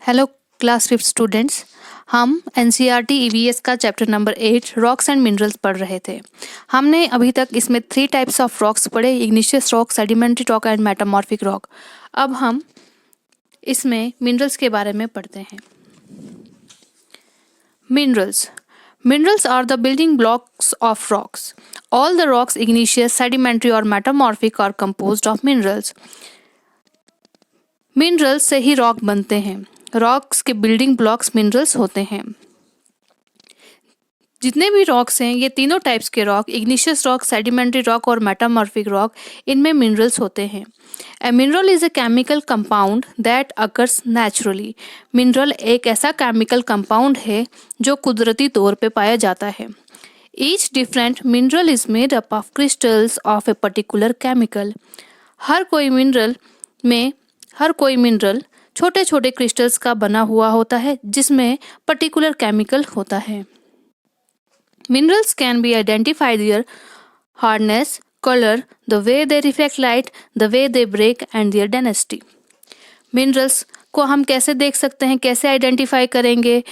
Hello class fifth students. हम NCERT EVS का chapter number 8 rocks and minerals पढ़ रहे थे। हमने अभी तक इसमें 3 टाइप्स ऑफ रॉक्स पढ़े, igneous rock, sedimentary rock and metamorphic rock. अब हम इसमें मिनरल्स के बारे में पढ़ते हैं। Minerals are the building blocks of rocks. All the rocks, igneous, sedimentary or metamorphic, are composed of minerals. Minerals से ही रॉक बनते हैं। रॉक्स के बिल्डिंग ब्लॉक्स मिनरल्स होते हैं। जितने भी रॉक्स हैं, ये तीनों टाइप्स के rock, igneous rock, sedimentary rock और मेटामॉर्फिक रॉक, इनमें मिनरल्स होते हैं। A mineral is a chemical compound that occurs naturally. Mineral एक ऐसा केमिकल कंपाउंड है जो कुदरती तौर पे पाया जाता है। Each different mineral is made up of crystals of a particular chemical. हर कोई मिनरल छोटे छोटे क्रिस्टल्स का बना हुआ होता है जिसमें पर्टिकुलर केमिकल होता है। Minerals can be identified their hardness, color, the way they reflect light, the way they break and their density. Minerals को हम कैसे देख सकते हैं, कैसे आइडेंटिफाई करेंगे?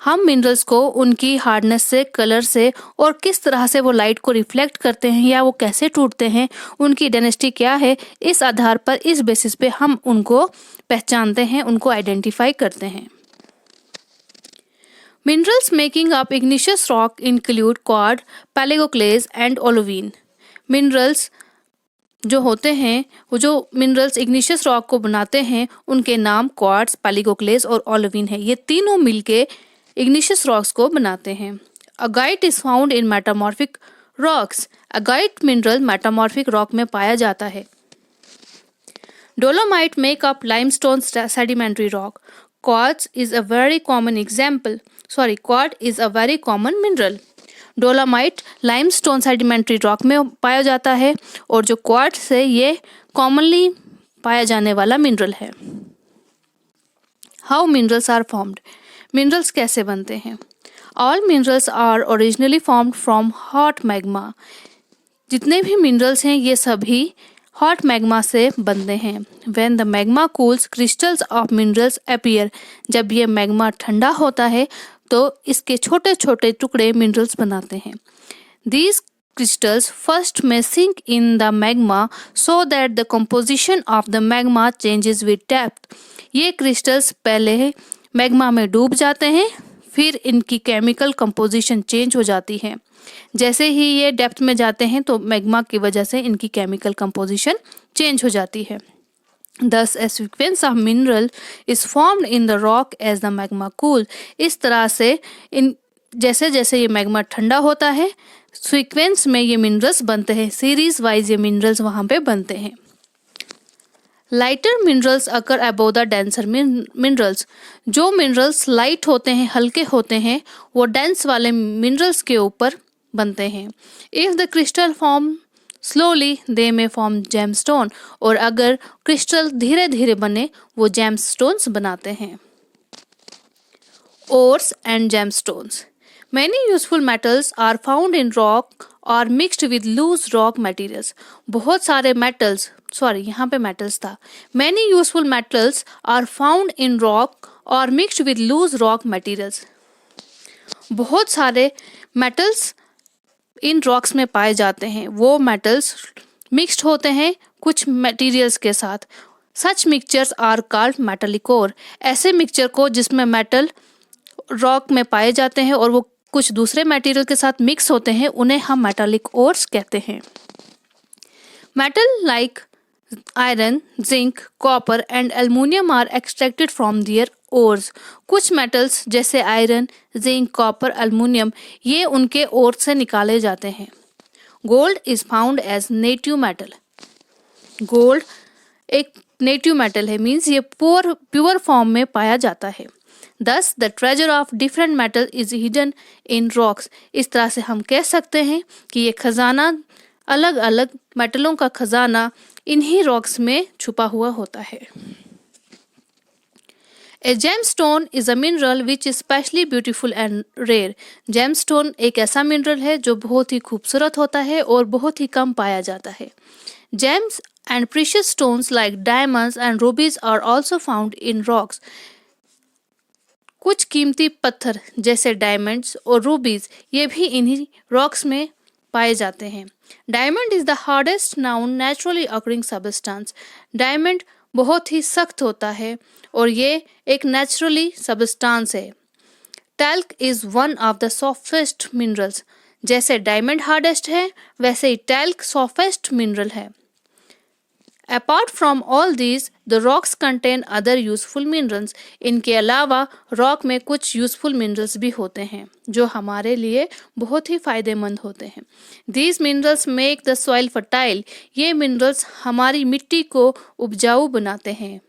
हम मिनरल्स को उनकी हार्डनेस से, कलर से और किस तरह से वो लाइट को रिफ्लेक्ट करते हैं या वो कैसे टूटते हैं, उनकी डेंसिटी क्या है, इस आधार पर, इस बेसिस पे हम उनको पहचानते हैं, उनको आइडेंटिफाई करते हैं। Minerals making up igneous rock include quartz, plagioclase and olivine. Minerals जो होते हैं, वो जो मिनरल्स इग्निशियस रॉक को बनाते हैं, उनके नाम क्वार्ट्ज, पैलेगोक्लेज और ओलोवीन है। ये तीनों मिलके इग्निशियस रॉक्स को बनाते हैं। Augite is found in metamorphic rocks. Augite mineral metamorphic rock में पाया जाता है। Dolomite make up limestone sedimentary rock. Quartz is a very common mineral. Dolomite limestone sedimentary rock में पाया जाता है और जो क्वार्ट्ज है ये कॉमनली पाया जाने वाला मिनरल है। How minerals are formed. Minerals कैसे बनते हैं? All minerals are originally formed from hot magma. जितने भी मिनरल्स हैं ये सभी हॉट मैग्मा से बनते हैं। When the magma cools, crystals of minerals appear. जब ये मैग्मा ठंडा होता है तो इसके छोटे छोटे टुकड़े मिनरल्स बनाते हैं। These crystals first may sink in the magma so that the composition of the magma changes with depth. ये क्रिस्टल्स पहले मैग्मा में डूब जाते हैं, फिर इनकी केमिकल कंपोजिशन चेंज हो जाती है। जैसे ही ये डेप्थ में जाते हैं तो मैग्मा की वजह से इनकी केमिकल कंपोजिशन चेंज हो जाती है। Thus, a sequence of mineral is formed in the rock as the magma cools. इस तरह से जैसे जैसे ये मैग्मा ठंडा होता है, सीक्वेंस में ये मिनरल्स बनते हैं, सीरीज वाइज ये मिनरल्स वहां पे बनते हैं। Lighter minerals occur above the denser minerals. जो मिनरल्स लाइट होते हैं, हल्के होते हैं, वो डेंस वाले मिनरल्स के ऊपर बनते हैं। If the crystal form slowly they में फॉर्म जेमस्टोन। और अगर क्रिस्टल धीरे धीरे बने वो जेमस्टोन्स बनाते हैं। Ores and gemstones. Many useful metals are found in rock और mixed with loose rock materials. बहुत सारे मेटल्स, यहाँ पे मेटल्स था। Many useful metals are found in rock और mixed with loose rock materials. बहुत सारे मेटल्स इन रॉक्स में पाए जाते हैं। वो मेटल्स मिक्स्ड होते हैं कुछ मटेरियल्स के साथ। सच मिक्सचर्स आर कॉल्ड मेटालिक ओर। ऐसे मिक्सचर को जिसमें मेटल रॉक में पाए जाते हैं और वो कुछ दूसरे मटेरियल के साथ मिक्स होते हैं, उन्हें हम मेटालिक ओर्स कहते हैं। Metal like iron, zinc, copper and aluminium are extracted from their ores. कुछ मेटल्स जैसे आयरन, जिंक, कॉपर, एल्युमिनियम, ये उनके ओर्स से निकाले जाते हैं। Gold is found as native metal. Gold एक नेटिव मेटल है, मीन्स ये प्योर फॉर्म में पाया जाता है। Thus, the treasure of different metal is hidden in rocks. इस तरह से हम कह सकते हैं कि ये खजाना, अलग अलग मेटलों का खजाना इन्हीं रॉक्स में छुपा हुआ होता है। A gemstone is a mineral which is especially beautiful and rare. Gemstone एक ऐसा मिनरल है जो बहुत ही खूबसूरत होता है और बहुत ही कम पाया जाता है। Gems and precious stones like diamonds and rubies are also found in rocks. कुछ कीमती पत्थर जैसे डायमंड्स और रूबीज ये भी इन्हीं रॉक्स में पाए जाते हैं। Diamond is the hardest noun naturally occurring substance. Diamond बहुत ही सख्त होता है और ये एक नेचुरली सब्सटेंस है। Talc is one of the softest minerals. जैसे डायमंड हार्डेस्ट है वैसे ही टैल्क सॉफ्टेस्ट मिनरल है। Apart from all these the rocks contain other useful minerals. इनके अलावा रॉक में कुछ यूजफुल मिनरल्स भी होते हैं जो हमारे लिए बहुत ही फायदेमंद होते हैं। These minerals make the soil fertile. ये मिनरल्स हमारी मिट्टी को उपजाऊ बनाते हैं।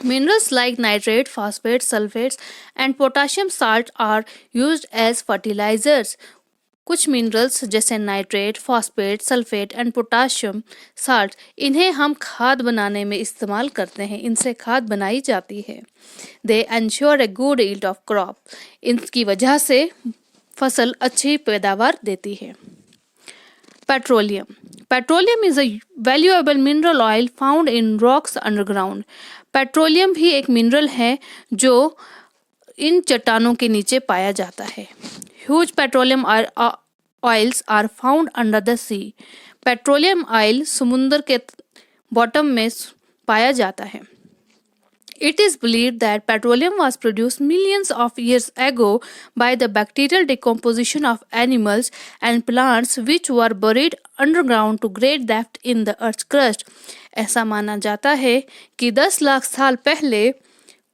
Minerals like nitrate, phosphate, sulfates and potassium salt are used as fertilizers. कुछ मिनरल्स जैसे nitrate, phosphate, sulphate and potassium salt इन्हें हम खाद बनाने में इस्तेमाल करते हैं। इनसे खाद बनाई जाती है। They ensure a good yield of crop. इनकी वजह से फसल अच्छी पैदावार देती है। Petroleum. Petroleum is a valuable mineral oil found in rocks underground. Petroleum भी एक मिनरल है जो इन चट्टानों के नीचे पाया जाता है। Huge petroleum oils are found under the sea. Petroleum oil समुद्र के बॉटम में पाया जाता है। It is believed that petroleum was produced millions of years ago by the bacterial decomposition of animals and plants which were buried underground to great depth in the earth's crust. ऐसा माना जाता है कि 10 लाख साल पहले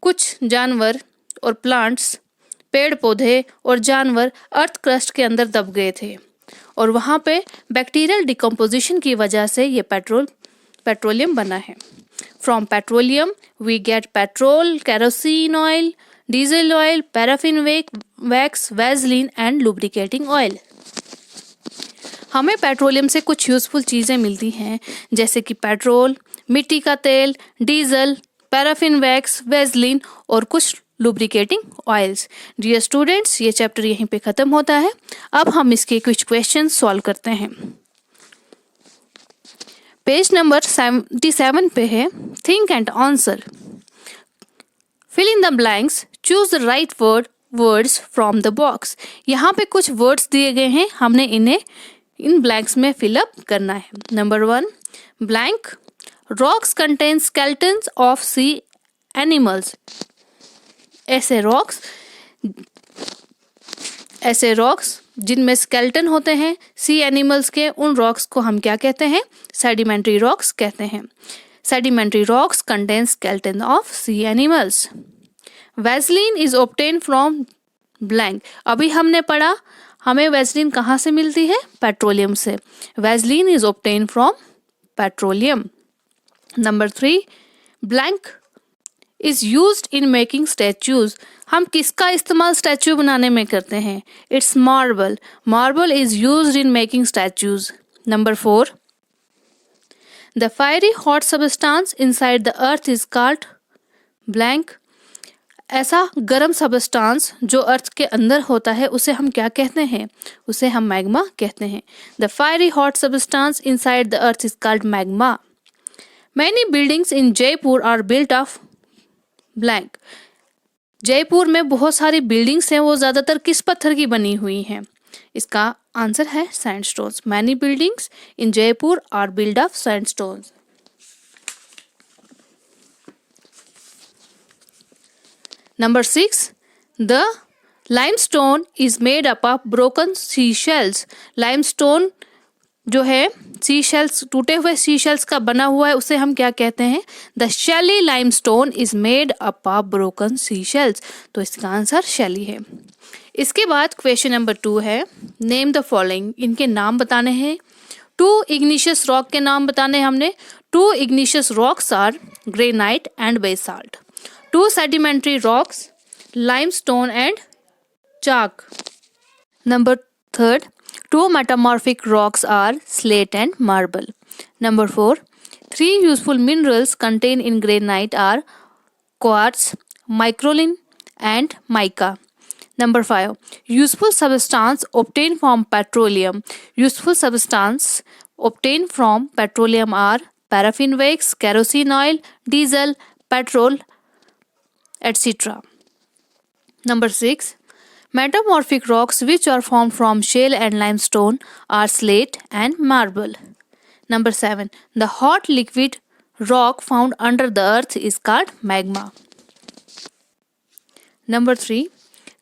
कुछ जानवर और प्लांट्स, पेड़ पौधे और जानवर अर्थ क्रस्ट के अंदर दब गए थे और वहाँ पे बैक्टीरियल डिकम्पोजिशन की वजह से ये पेट्रोलियम बना है। From petroleum, we get petrol, kerosene oil, diesel oil, paraffin wax, Vaseline and lubricating oil. हमें पेट्रोलियम से कुछ यूजफुल चीज़ें मिलती हैं जैसे कि पेट्रोल, मिट्टी का तेल, डीजल, पैराफिन वैक्स, वेजलिन और कुछ लुब्रिकेटिंग ऑयल्स। डियर स्टूडेंट्स, ये चैप्टर यहीं पे ख़त्म होता है। अब हम इसके कुछ क्वेश्चन सॉल्व करते हैं। पेज नंबर 77 पे है think and answer. Fill in the blanks, choose the right words from the box. यहाँ पे कुछ वर्ड्स दिए गए हैं, हमने इन्हें इन ब्लैंक्स में फिलअप करना है। Number 1 blank, rocks contain skeletons of sea animals. ऐसे रॉक्स जिनमें स्केलेटन होते हैं सी एनिमल्स के, उन रॉक्स को हम क्या कहते हैं? सेडिमेंट्री रॉक्स कहते हैं। Sedimentary rocks contain skeleton of sea animals. Vaseline is obtain from blank. अभी हमने पढ़ा हमें वैसलीन कहाँ से मिलती है? पेट्रोलियम से। Vaseline is obtain from petroleum. Number 3 blank is used in making statues. हम किसका इस्तेमाल स्टैचू बनाने में करते हैं? It's marble. Marble is used in making statues. Number 4 the fiery hot substance inside the earth is called blank. ऐसा गर्म substance जो अर्थ के अंदर होता है उसे हम क्या कहते हैं? उसे हम मैग्मा कहते हैं। The fiery hot substance inside the earth is called magma. Many buildings in Jaipur are built of blank. Jaipur में बहुत सारी बिल्डिंग्स हैं, वो ज़्यादातर किस पत्थर की बनी हुई हैं? इसका आंसर है sandstones. Many buildings in Jaipur are build of sandstones. Number 6 the limestone is made up of broken sea shells. Limestone जो है सी शेल्स, टूटे हुए सी शेल्स का बना हुआ है, उसे हम क्या कहते हैं? The shelly limestone is made up of broken sea shells. तो इसका आंसर शेली है। इसके बाद क्वेश्चन नंबर 2 है नेम द फॉलोइंग। इनके नाम बताने हैं। 2 इग्निशियस रॉक के नाम बताने हैं हमने। 2 igneous rocks are granite and basalt. 2 sedimentary rocks, limestone and chalk. Number 3 2 metamorphic rocks are slate and marble. Number 4 3 useful minerals contained in granite are quartz, microlin and mica. Number 5 useful substance obtained from petroleum. Useful substance obtained from petroleum are paraffin wax, kerosene oil, diesel, petrol, etc. Number 6. Metamorphic rocks which are formed from shale and limestone are slate and marble. Number 7. The hot liquid rock found under the earth is called magma. Number 3.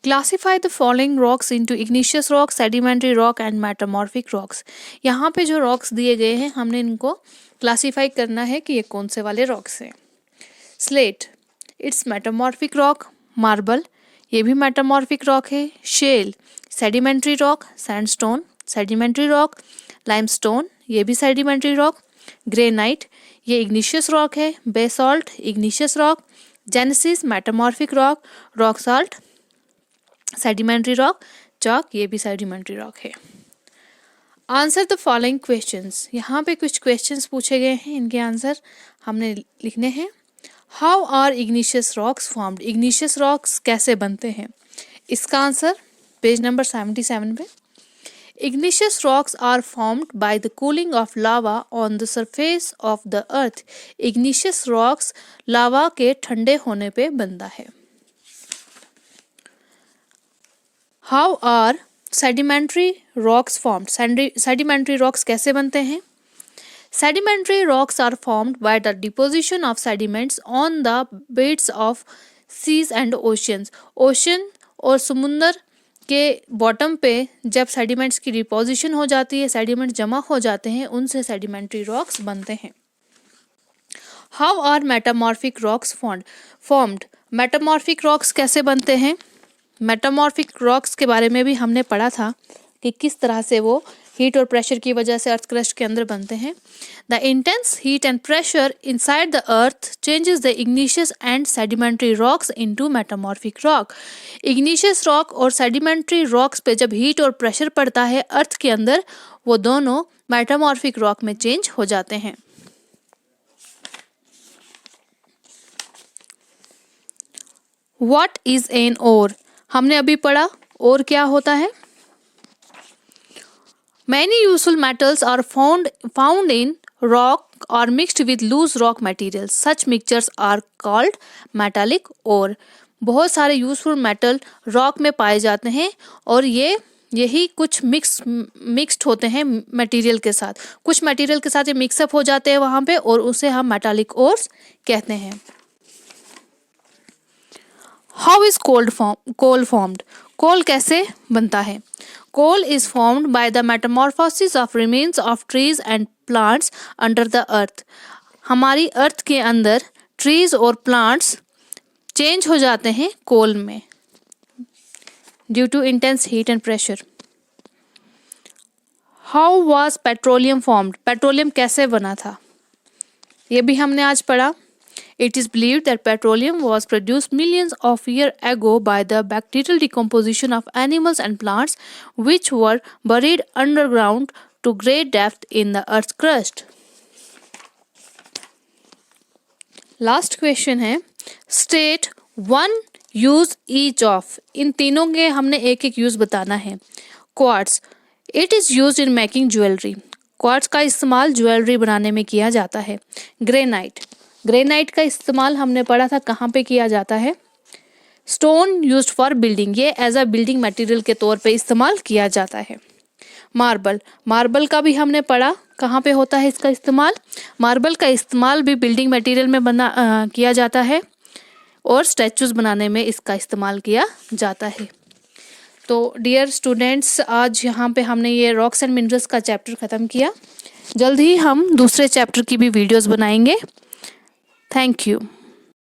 Classify the following rocks into igneous rock, sedimentary rock and metamorphic rocks. यहाँ पे जो rocks दिए गए हैं हमने इनको classify करना है कि ये कौन से वाले rocks हैं. Slate, it's metamorphic rock. Marble, ये भी metamorphic rock है. Shale, sedimentary rock. Sandstone, sedimentary rock. Limestone, ये भी sedimentary rock. Granite, ये igneous rock है. Basalt, igneous rock. Genesis, metamorphic rock. Rock salt, sedimentary rock. Chalk, ये भी sedimentary rock है. Answer the following questions. यहाँ पे कुछ क्वेश्चंस पूछे गए हैं, इनके आंसर हमने लिखने हैं. How are igneous rocks formed. Igneous rocks कैसे बनते हैं. इसका आंसर पेज नंबर 77 पे. Igneous rocks are formed by the cooling of lava on the surface of the earth. Igneous rocks lava के ठंडे होने पे बनता है. How are sedimentary rocks formed. Sedimentary rocks कैसे बनते हैं. Sedimentary rocks are formed by the deposition of sediments on the beds of seas and oceans. Ocean और समुंदर के बॉटम पे जब sediments की डिपोजिशन हो जाती है, sediments जमा हो जाते हैं, उनसे sedimentary rocks बनते हैं. How are metamorphic rocks formed? Metamorphic rocks कैसे बनते हैं. Metamorphic rocks के बारे में भी हमने पढ़ा था कि किस तरह से वो हीट और प्रेशर की वजह से अर्थ क्रस्ट के अंदर बनते हैं. The intense heat and pressure inside the earth changes the igneous and sedimentary rocks into metamorphic rock. Igneous rock और सेडिमेंट्री रॉक्स पे जब हीट और प्रेशर पड़ता है अर्थ के अंदर, वो दोनों मेटामॉर्फिक रॉक में चेंज हो जाते हैं. What is an ore. हमने अभी पढ़ा ओर क्या होता है. Many useful metals are found in rock or mixed with loose rock materials. Such mixtures are called metallic ore. बहुत सारे यूजफुल मेटल रॉक में पाए जाते हैं और यही कुछ मिक्स्ड होते हैं मटेरियल के साथ. कुछ मटेरियल के साथ ये मिक्सअप हो जाते हैं वहाँ पे और उसे हम मेटालिक ओर्स कहते हैं. How is coal formed. Coal कैसे बनता है. Coal is formed by the metamorphosis of remains of trees and plants under the earth. हमारी अर्थ के अंदर ट्रीज और प्लांट्स चेंज हो जाते हैं कोल में due to intense heat and pressure. How was petroleum formed. Petroleum कैसे बना था, ये भी हमने आज पढ़ा. It is believed that petroleum was produced millions of years ago by the bacterial decomposition of animals and plants which were buried underground to great depth in the earth's crust. Last question है, state one use each of. इन तीनों के हमने एक एक use बताना है. Quartz, it is used in making jewelry. Quartz का इस्तेमाल ज्वेलरी बनाने में किया जाता है. ग्रेनाइट का इस्तेमाल हमने पढ़ा था कहाँ पे किया जाता है. स्टोन यूज्ड फॉर बिल्डिंग, ये एज अ बिल्डिंग मटेरियल के तौर पे इस्तेमाल किया जाता है. मार्बल का भी हमने पढ़ा कहाँ पे होता है इसका इस्तेमाल. मार्बल का इस्तेमाल भी बिल्डिंग मटेरियल में किया जाता है और स्टैचूज बनाने में इसका इस्तेमाल किया जाता है. तो डियर स्टूडेंट्स, आज यहाँ पे हमने ये रॉक्स एंड मिनरल्स का चैप्टर ख़त्म किया. जल्द ही हम दूसरे चैप्टर की भी वीडियोस बनाएंगे. Thank you.